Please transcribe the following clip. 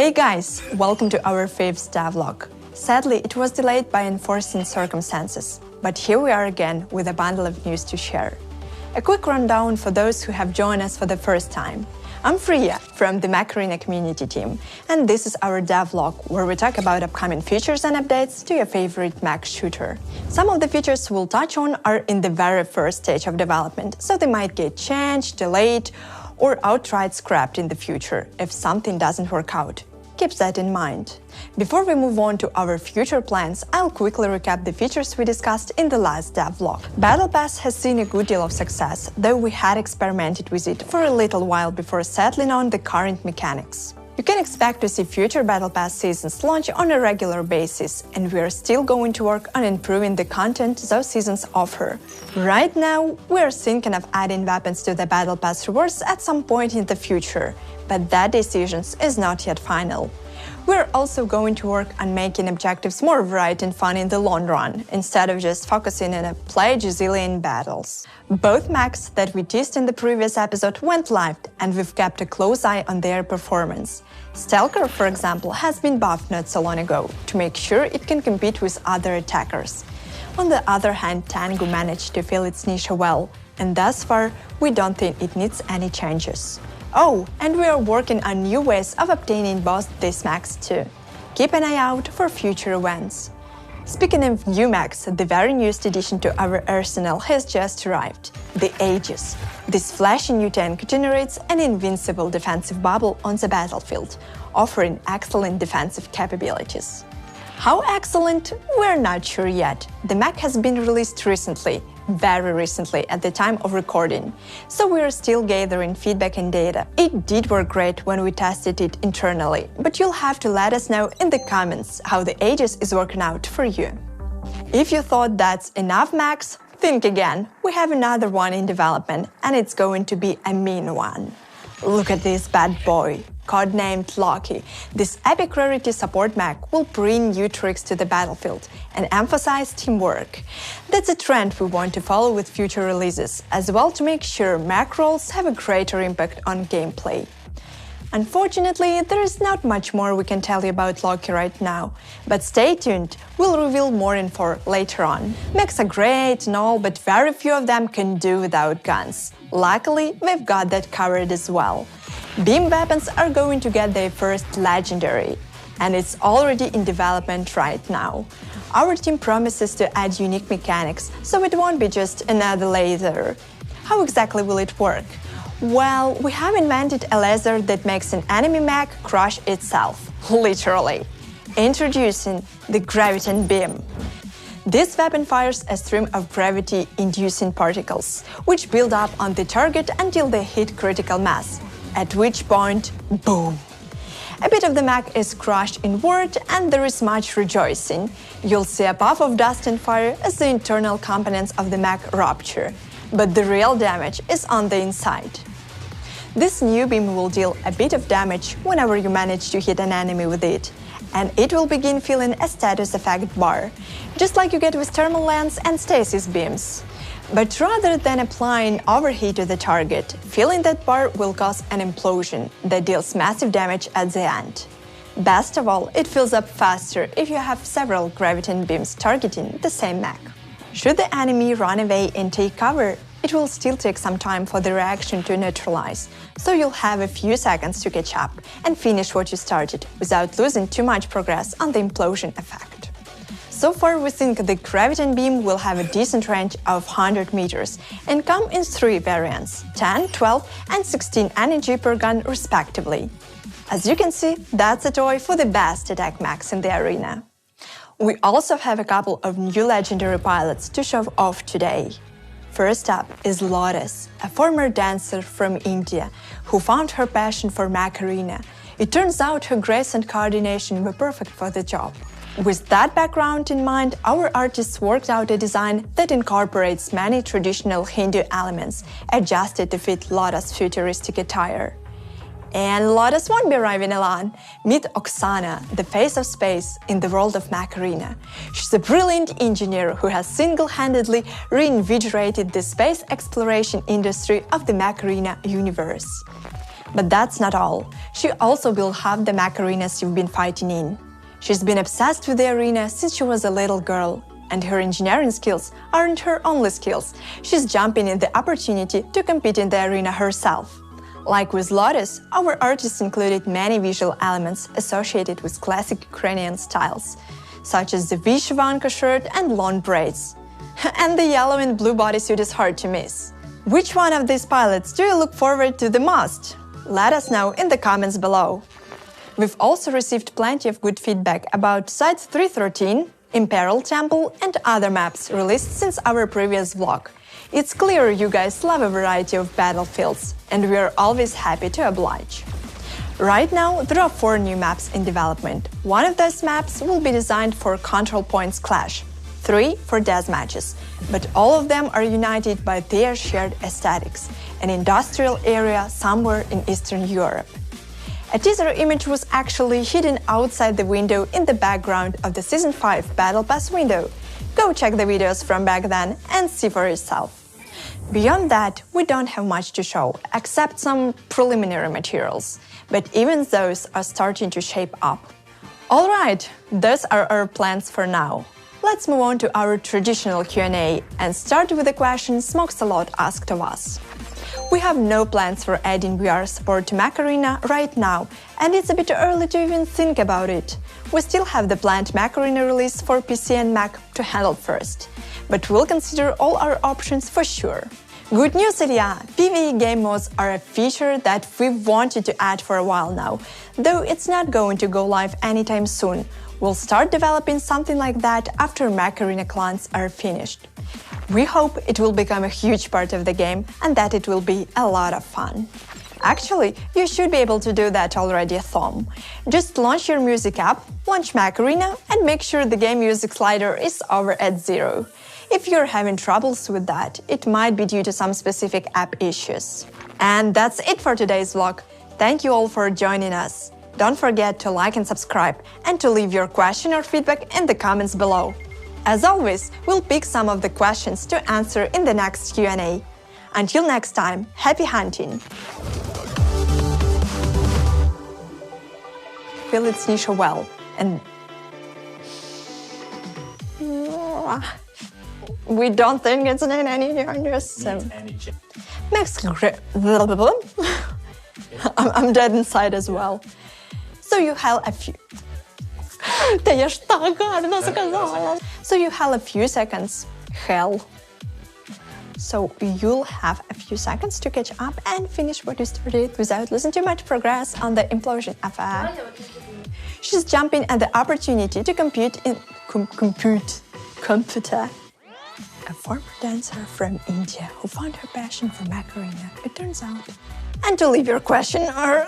Hey guys, welcome to our 5th devlog. Sadly, it was delayed by unforeseen circumstances, but here we are again with a bundle of news to share. A quick rundown for those who have joined us for the first time. I'm Priya from the Mech community team, and this is our devlog where we talk about upcoming features and updates to your favorite Mech shooter. Some of the features we'll touch on are in the very first stage of development, so they might get changed, delayed, or outright scrapped in the future if something doesn't work out. Keep that in mind. Before we move on to our future plans, I'll quickly recap the features we discussed in the last devlog. Battle Pass has seen a good deal of success, though we had experimented with it for a little while before settling on the current mechanics. You can expect to see future Battle Pass seasons launch on a regular basis, and we are still going to work on improving the content those seasons offer. Right now, we are thinking of adding weapons to the Battle Pass rewards at some point in the future, but that decision is not yet final. We're also going to work on making objectives more varied and fun in the long run, instead of just focusing on play gazillion battles. Both mechs that we teased in the previous episode went live, and we've kept a close eye on their performance. Stalker, for example, has been buffed not so long ago, to make sure it can compete with other attackers. On the other hand, Tango managed to fill its niche well, and thus far, we don't think it needs any changes. Oh, and we are working on new ways of obtaining both these mechs too. Keep an eye out for future events. Speaking of new mechs, the very newest addition to our arsenal has just arrived, the Aegis. This flashy new tank generates an invincible defensive bubble on the battlefield, offering excellent defensive capabilities. How excellent? We're not sure yet. The mech has been released recently, very recently at the time of recording, so we are still gathering feedback and data. It did work great when we tested it internally, but you'll have to let us know in the comments how the Aegis is working out for you. If you thought that's enough mechs, think again. We have another one in development, and it's going to be a mean one. Look at this bad boy, codenamed Loki. This epic rarity support mech will bring new tricks to the battlefield and emphasize teamwork. That's a trend we want to follow with future releases, as well to make sure mech roles have a greater impact on gameplay. Unfortunately, there is not much more we can tell you about Loki right now, but stay tuned, we'll reveal more info later on. Mechs are great and all, but very few of them can do without guns. Luckily, we've got that covered as well. Beam weapons are going to get their first legendary, and it's already in development right now. Our team promises to add unique mechanics, so it won't be just another laser. How exactly will it work? Well, we have invented a laser that makes an enemy mech crush itself, literally. Introducing the Graviton Beam. This weapon fires a stream of gravity-inducing particles, which build up on the target until they hit critical mass, at which point, boom! A bit of the mech is crushed inward, and there is much rejoicing. You'll see a puff of dust and fire as the internal components of the mech rupture, but the real damage is on the inside. This new beam will deal a bit of damage whenever you manage to hit an enemy with it, and it will begin filling a status effect bar, just like you get with thermal lens and stasis beams. But rather than applying overheat to the target, filling that bar will cause an implosion that deals massive damage at the end. Best of all, it fills up faster if you have several graviton beams targeting the same mech. Should the enemy run away and take cover, it will still take some time for the reaction to neutralize, so you'll have a few seconds to catch up and finish what you started without losing too much progress on the implosion effect. So far, we think the Graviton Beam will have a decent range of 100 meters and come in 3 variants, 10, 12 and 16 energy per gun respectively. As you can see, that's a toy for the best attack mechs in the arena. We also have a couple of new legendary pilots to show off today. First up is Lotus, a former dancer from India who found her passion for mech arena. It turns out her grace and coordination were perfect for the job. With that background in mind, our artists worked out a design that incorporates many traditional Hindu elements, adjusted to fit Lotus' futuristic attire. And Lotus won't be arriving alone. Meet Oksana, the face of space in the world of Mech Arena. She's a brilliant engineer who has single-handedly reinvigorated the space exploration industry of the Mech Arena universe. But that's not all. She also will have the Mech arenas you've been fighting in. She's been obsessed with the arena since she was a little girl. And her engineering skills aren't her only skills. She's jumping at the opportunity to compete in the arena herself. Like with Lotus, our artists included many visual elements associated with classic Ukrainian styles, such as the vishvanka shirt and long braids. And the yellow and blue bodysuit is hard to miss. Which one of these pilots do you look forward to the most? Let us know in the comments below. We've also received plenty of good feedback about Site 313, Imperial Temple and other maps released since our previous vlog. It's clear you guys love a variety of battlefields, and we are always happy to oblige. Right now, there are 4 new maps in development. One of those maps will be designed for Control Points Clash, 3 for deathmatches, but all of them are united by their shared aesthetics, an industrial area somewhere in Eastern Europe. A teaser image was actually hidden outside the window in the background of the Season 5 Battle Pass window. Go check the videos from back then and see for yourself. Beyond that, we don't have much to show, except some preliminary materials, but even those are starting to shape up. Alright, those are our plans for now. Let's move on to our traditional Q&A and start with the question Smokes a Lot asked of us. We have no plans for adding VR support to Mech Arena right now, and it's a bit early to even think about it. We still have the planned Mech Arena release for PC and Mac to handle first, but we'll consider all our options for sure. Good news, Ilya! PvE game modes are a feature that we've wanted to add for a while now, though it's not going to go live anytime soon. We'll start developing something like that after Mech Arena clans are finished. We hope it will become a huge part of the game and that it will be a lot of fun. Actually, you should be able to do that already at home. Just launch your music app, launch Mech Arena, and make sure the game music slider is over at 0. If you're having troubles with that, it might be due to some specific app issues. And that's it for today's vlog. Thank you all for joining us. Don't forget to like and subscribe, and to leave your question or feedback in the comments below. As always, we'll pick some of the questions to answer in the next Q&A. Until next time, happy hunting! Feel its niche well, and we don't think it's in any changes. I'm dead inside as well. So you have a few. So you have a few seconds. So you'll have a few seconds to catch up and finish what you started without losing too much progress on the implosion affair. She's jumping at the opportunity to compete in computer. A former dancer from India who found her passion for Mech Arena, it turns out. And to leave your question or